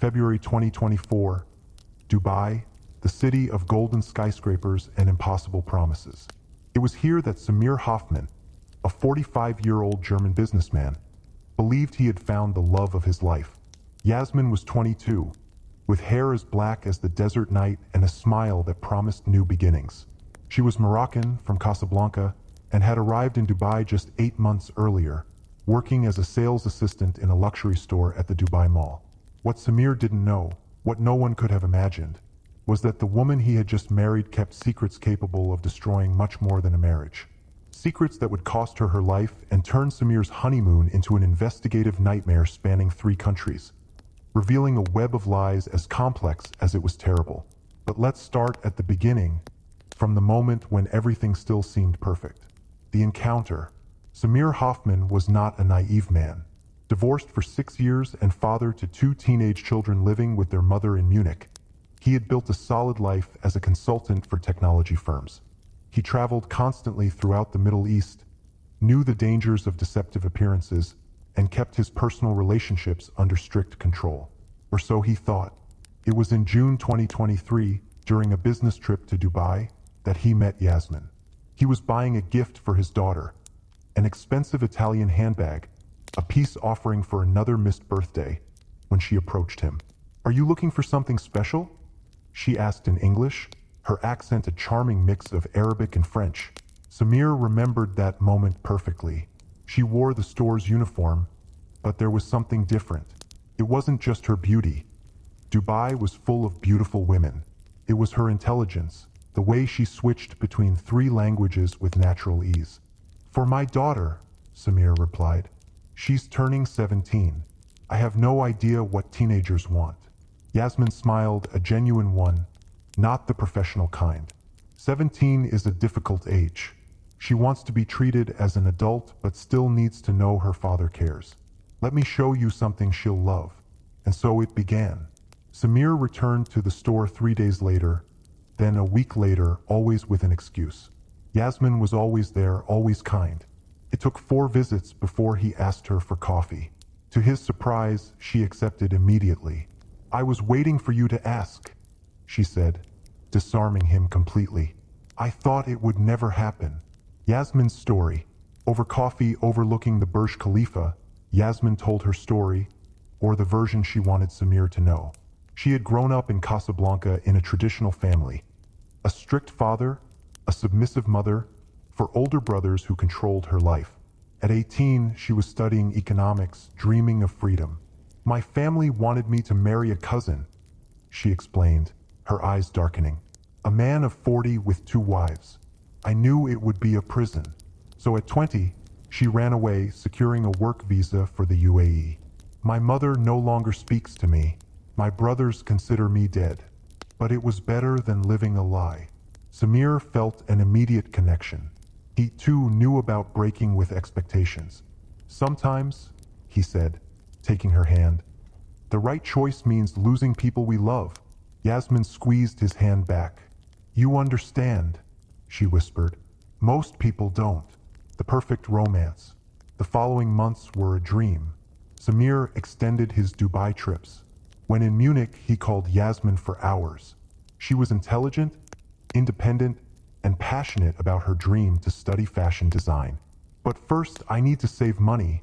February 2024. Dubai, the city of golden skyscrapers and impossible promises. It was here that Samir Hoffman, a 45-year-old German businessman, believed he had found the love of his life. Yasmin was 22, with hair as black as the desert night and a smile that promised new beginnings. She was Moroccan from Casablanca and had arrived in Dubai just 8 months earlier, working as a sales assistant in a luxury store at the Dubai Mall. What Samir didn't know, what no one could have imagined, was that the woman he had just married kept secrets capable of destroying much more than a marriage. Secrets that would cost her her life and turn Samir's honeymoon into an investigative nightmare spanning 3 countries, revealing a web of lies as complex as it was terrible. But let's start at the beginning, from the moment when everything still seemed perfect. The encounter. Samir Hoffman was not a naive man. Divorced for 6 years and father to 2 teenage children living with their mother in Munich, he had built a solid life as a consultant for technology firms. He traveled constantly throughout the Middle East, knew the dangers of deceptive appearances, and kept his personal relationships under strict control. Or so he thought. It was in June 2023, during a business trip to Dubai, that he met Yasmin. He was buying a gift for his daughter, an expensive Italian handbag, a peace offering for another missed birthday, when she approached him. "Are you looking for something special?" she asked in English, her accent a charming mix of Arabic and French. Samir remembered that moment perfectly. She wore the store's uniform, but there was something different. It wasn't just her beauty. Dubai was full of beautiful women. It was her intelligence, the way she switched between 3 languages with natural ease. "For my daughter," Samir replied. "She's turning 17. I have no idea what teenagers want." Yasmin smiled, a genuine one, not the professional kind. 17 is a difficult age. She wants to be treated as an adult but still needs to know her father cares. "Let me show you something she'll love." And so it began. Samir returned to the store 3 days later, then a week later, always with an excuse. Yasmin was always there, always kind. It took 4 visits before he asked her for coffee. To his surprise, she accepted immediately. "I was waiting for you to ask," she said, disarming him completely. "I thought it would never happen." Yasmin's story. Over coffee overlooking the Burj Khalifa, Yasmin told her story, or the version she wanted Samir to know. She had grown up in Casablanca in a traditional family. A strict father, a submissive mother, for older brothers who controlled her life. At 18, she was studying economics, dreaming of freedom. "My family wanted me to marry a cousin," she explained, her eyes darkening. "A man of 40 with 2 wives. I knew it would be a prison. So at 20, she ran away, securing a work visa for the UAE. My mother no longer speaks to me. My brothers consider me dead. But it was better than living a lie." Samir felt an immediate connection. He too knew about breaking with expectations. "Sometimes," he said, taking her hand, "the right choice means losing people we love." Yasmin squeezed his hand back. "You understand," she whispered. "Most people don't." The perfect romance. The following months were a dream. Samir extended his Dubai trips. When in Munich, he called Yasmin for hours. She was intelligent, independent, and passionate about her dream to study fashion design. "But first, I need to save money,"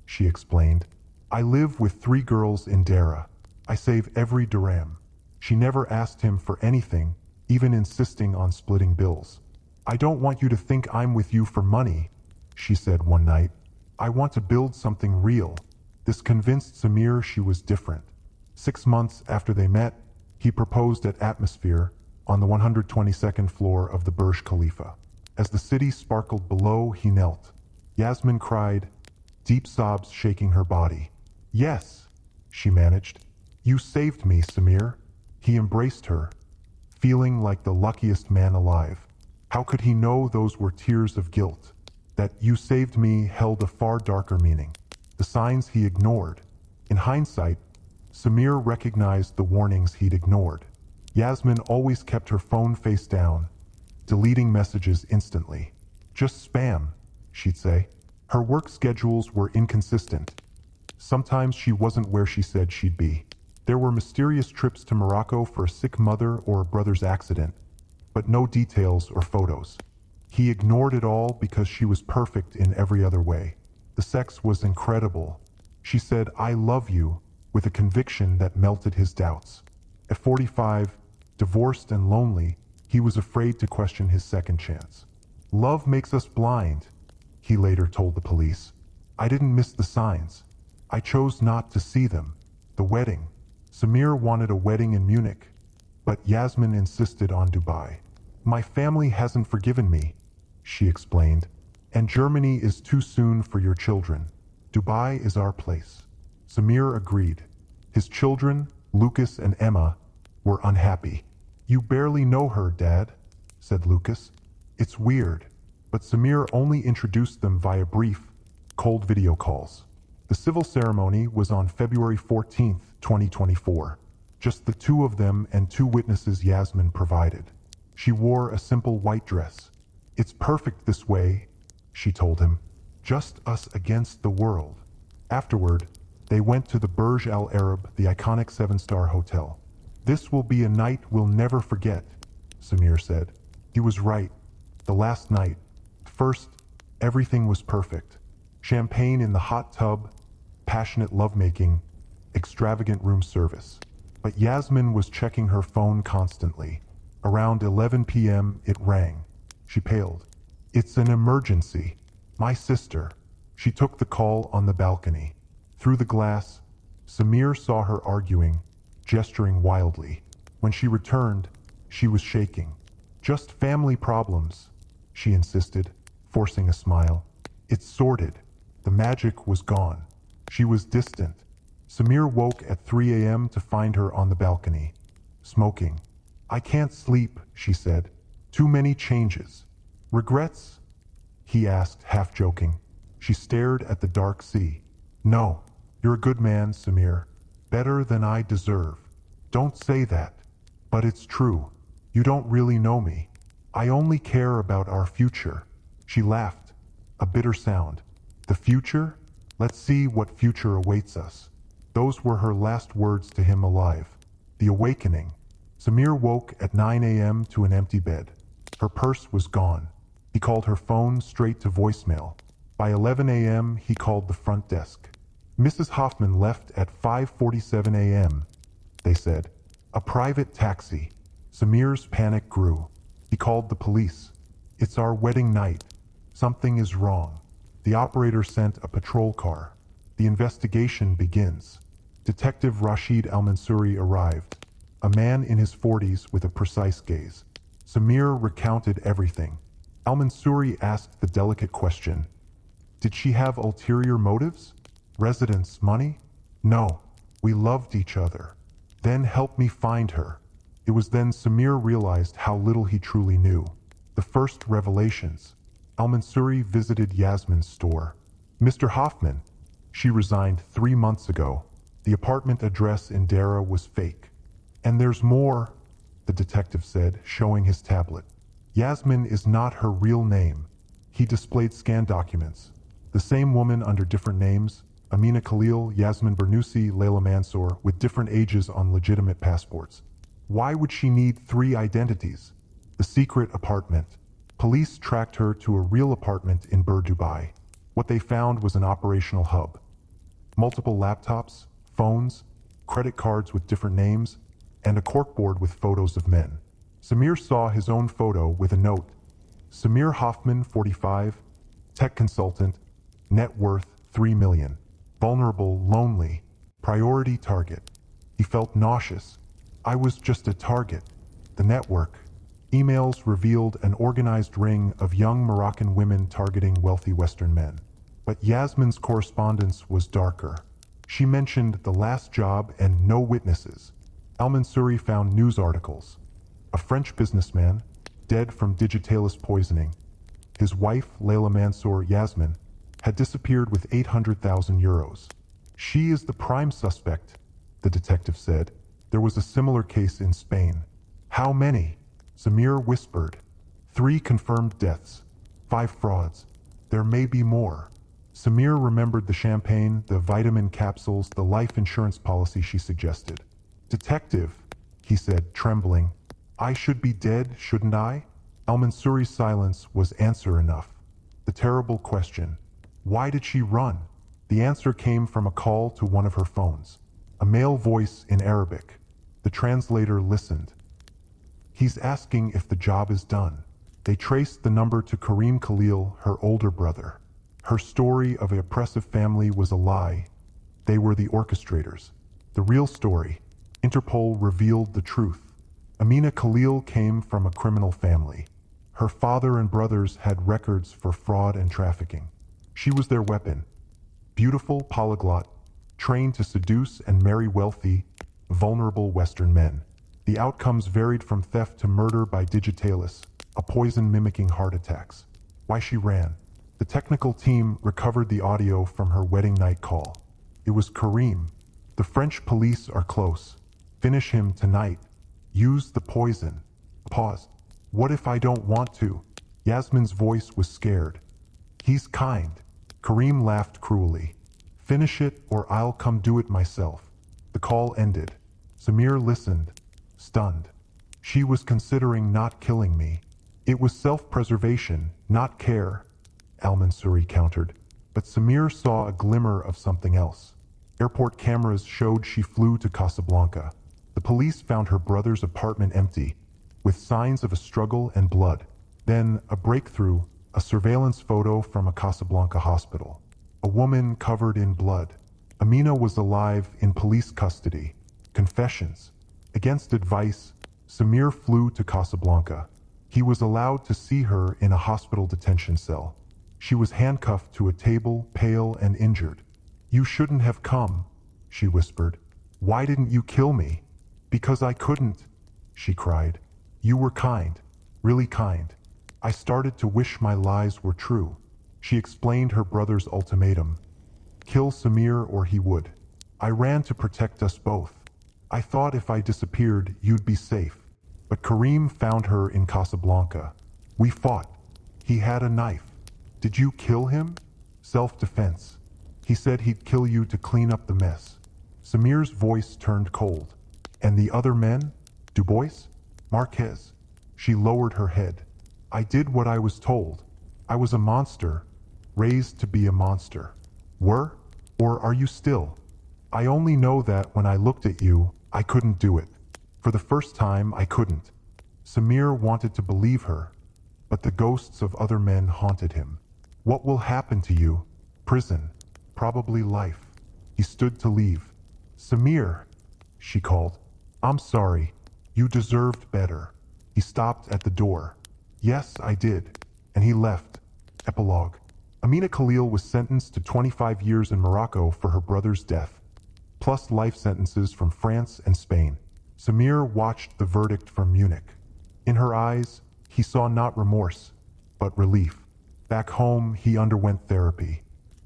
she explained. "I live with 3 girls in Dara. I save every dirham." She never asked him for anything, even insisting on splitting bills. "I don't want you to think I'm with you for money," she said one night. "I want to build something real." This convinced Samir she was different. 6 months after they met, he proposed at Atmosphere, on the 122nd floor of the Burj Khalifa. As the city sparkled below, he knelt. Yasmin cried, deep sobs shaking her body. "Yes," she managed. "You saved me, Samir." He embraced her, feeling like the luckiest man alive. How could he know those were tears of guilt? That "you saved me" held a far darker meaning. The signs he ignored. In hindsight, Samir recognized the warnings he'd ignored. Yasmin always kept her phone face down, deleting messages instantly. "Just spam," she'd say. Her work schedules were inconsistent. Sometimes she wasn't where she said she'd be. There were mysterious trips to Morocco for a sick mother or a brother's accident, but no details or photos. He ignored it all because she was perfect in every other way. The sex was incredible. She said, "I love you," with a conviction that melted his doubts. At 45, divorced and lonely, he was afraid to question his second chance. "Love makes us blind," he later told the police. "I didn't miss the signs. I chose not to see them." The wedding. Samir wanted a wedding in Munich, but Yasmin insisted on Dubai. "My family hasn't forgiven me," she explained, "and Germany is too soon for your children. Dubai is our place." Samir agreed. His children, Lucas and Emma, were unhappy. "You barely know her, Dad," said Lucas. "It's weird." But Samir only introduced them via brief, cold video calls. The civil ceremony was on February 14, 2024. Just the two of them and two witnesses Yasmin provided. She wore a simple white dress. "It's perfect this way," she told him. "Just us against the world." Afterward, they went to the Burj Al Arab, the iconic seven-star hotel. "This will be a night we'll never forget," Samir said. He was right. The last night. First, everything was perfect. Champagne in the hot tub, passionate lovemaking, extravagant room service. But Yasmin was checking her phone constantly. Around 11 p.m. it rang. She paled. "It's an emergency. My sister." She took the call on the balcony. Through the glass, Samir saw her arguing, gesturing wildly. When she returned, she was shaking. "Just family problems," she insisted, forcing a smile. "It's sorted." The magic was gone. She was distant. Samir woke at 3 a.m. to find her on the balcony, smoking. "I can't sleep," she said. "Too many changes." "Regrets?" he asked, half joking. She stared at the dark sea. "No. You're a good man, Samir. Better than I deserve." "Don't say that." "But it's true. You don't really know me. I only care about our future." She laughed, a bitter sound. "The future? Let's see what future awaits us." Those were her last words to him alive. The awakening. Samir woke at 9 a.m. to an empty bed. Her purse was gone. He called her phone straight to voicemail. By 11 a.m. he called the front desk. "Mrs. Hoffman left at 5:47 a.m., they said. "A private taxi." Samir's panic grew. He called the police. "It's our wedding night. Something is wrong." The operator sent a patrol car. The investigation begins. Detective Rashid Al-Mansouri arrived, a man in his 40s with a precise gaze. Samir recounted everything. Al-Mansouri asked the delicate question. "Did she have ulterior motives? Residence, money?" "No. We loved each other." "Then help me find her." It was then Samir realized how little he truly knew. The first revelations. Al-Mansouri visited Yasmin's store. "Mr. Hoffman, she resigned 3 months ago. The apartment address in Dara was fake." "And there's more," the detective said, showing his tablet. "Yasmin is not her real name." He displayed scanned documents. The same woman under different names, Amina Khalil, Yasmin Bernousi, Layla Mansour, with different ages on legitimate passports. Why would she need 3 identities? The secret apartment. Police tracked her to a real apartment in Bur Dubai. What they found was an operational hub. Multiple laptops, phones, credit cards with different names, and a corkboard with photos of men. Samir saw his own photo with a note. Samir Hoffman, 45, tech consultant, net worth 3 million. Vulnerable, lonely, priority target. He felt nauseous. "I was just a target." The network. Emails revealed an organized ring of young Moroccan women targeting wealthy Western men. But Yasmin's correspondence was darker. She mentioned the last job and no witnesses. Al-Mansouri found news articles. A French businessman, dead from digitalis poisoning. His wife, Layla Mansour Yasmin, had disappeared with 800,000 euros. "She is the prime suspect," the detective said. There was a similar case in Spain. "How many?" Samir whispered. 3 confirmed deaths. 5 frauds. There may be more. Samir remembered the champagne, the vitamin capsules, the life insurance policy she suggested. Detective, he said, trembling. I should be dead, shouldn't I? Al-Mansuri's silence was answer enough. The terrible question. Why did she run? The answer came from a call to one of her phones. A male voice in Arabic. The translator listened. He's asking if the job is done. They traced the number to Karim Khalil, her older brother. Her story of an oppressive family was a lie. They were the orchestrators. The real story. Interpol revealed the truth. Amina Khalil came from a criminal family. Her father and brothers had records for fraud and trafficking. She was their weapon. Beautiful polyglot, trained to seduce and marry wealthy, vulnerable Western men. The outcomes varied from theft to murder by digitalis, a poison mimicking heart attacks. Why she ran. The technical team recovered the audio from her wedding night call. It was Karim. The French police are close. Finish him tonight. Use the poison. Pause. What if I don't want to? Yasmin's voice was scared. He's kind. Karim laughed cruelly. Finish it or I'll come do it myself. The call ended. Samir listened, stunned. She was considering not killing me. It was self-preservation, not care, Al-Mansuri countered. But Samir saw a glimmer of something else. Airport cameras showed she flew to Casablanca. The police found her brother's apartment empty, with signs of a struggle and blood. Then, a breakthrough, a surveillance photo from a Casablanca hospital. A woman covered in blood. Amina was alive in police custody. Confessions. Against advice, Samir flew to Casablanca. He was allowed to see her in a hospital detention cell. She was handcuffed to a table, pale and injured. You shouldn't have come, she whispered. Why didn't you kill me? Because I couldn't, she cried. You were kind, really kind. I started to wish my lies were true. She explained her brother's ultimatum. Kill Samir or he would. I ran to protect us both. I thought if I disappeared, you'd be safe. But Karim found her in Casablanca. We fought. He had a knife. Did you kill him? Self-defense. He said he'd kill you to clean up the mess. Samir's voice turned cold. And the other men? Dubois? Marquez? She lowered her head. I did what I was told. I was a monster, raised to be a monster. Were? Or are you still? I only know that when I looked at you, I couldn't do it. For the first time, I couldn't. Samir wanted to believe her, but the ghosts of other men haunted him. What will happen to you? Prison. Probably life. He stood to leave. Samir, she called. I'm sorry. You deserved better. He stopped at the door. Yes, I did. And he left. Epilogue. Amina Khalil was sentenced to 25 years in Morocco for her brother's death, plus life sentences from France and Spain. Samir watched the verdict from Munich. In her eyes, he saw not remorse, but relief. Back home, he underwent therapy.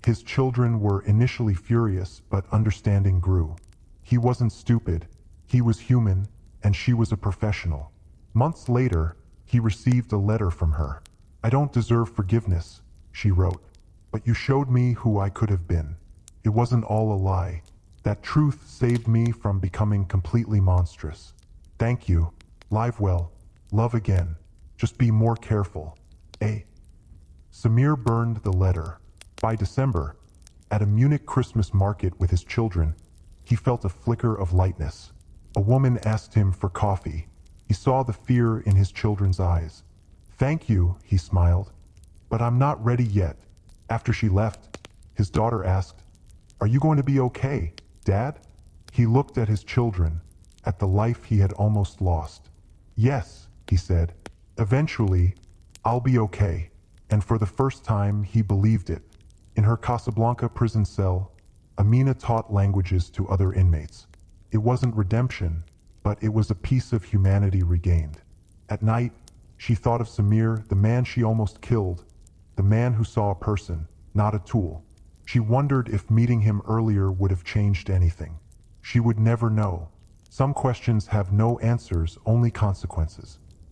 His children were initially furious, but understanding grew. He wasn't stupid. He was human, and she was a professional. Months later, he received a letter from her. I don't deserve forgiveness, she wrote, but you showed me who I could have been. It wasn't all a lie. That truth saved me from becoming completely monstrous. Thank you. Live well. Love again. Just be more careful. A. Samir burned the letter. By December, at a Munich Christmas market with his children, he felt a flicker of lightness. A woman asked him for coffee. He saw the fear in his children's eyes. Thank you, he smiled. But I'm not ready yet. After she left, his daughter asked, Are you going to be okay, Dad? He looked at his children, at the life he had almost lost. Yes, he said. Eventually, I'll be okay. And for the first time, he believed it. In her Casablanca prison cell, Amina taught languages to other inmates. It wasn't redemption, but it was a piece of humanity regained. At night, she thought of Samir, the man she almost killed, the man who saw a person, not a tool. She wondered if meeting him earlier would have changed anything. She would never know. Some questions have no answers, only consequences.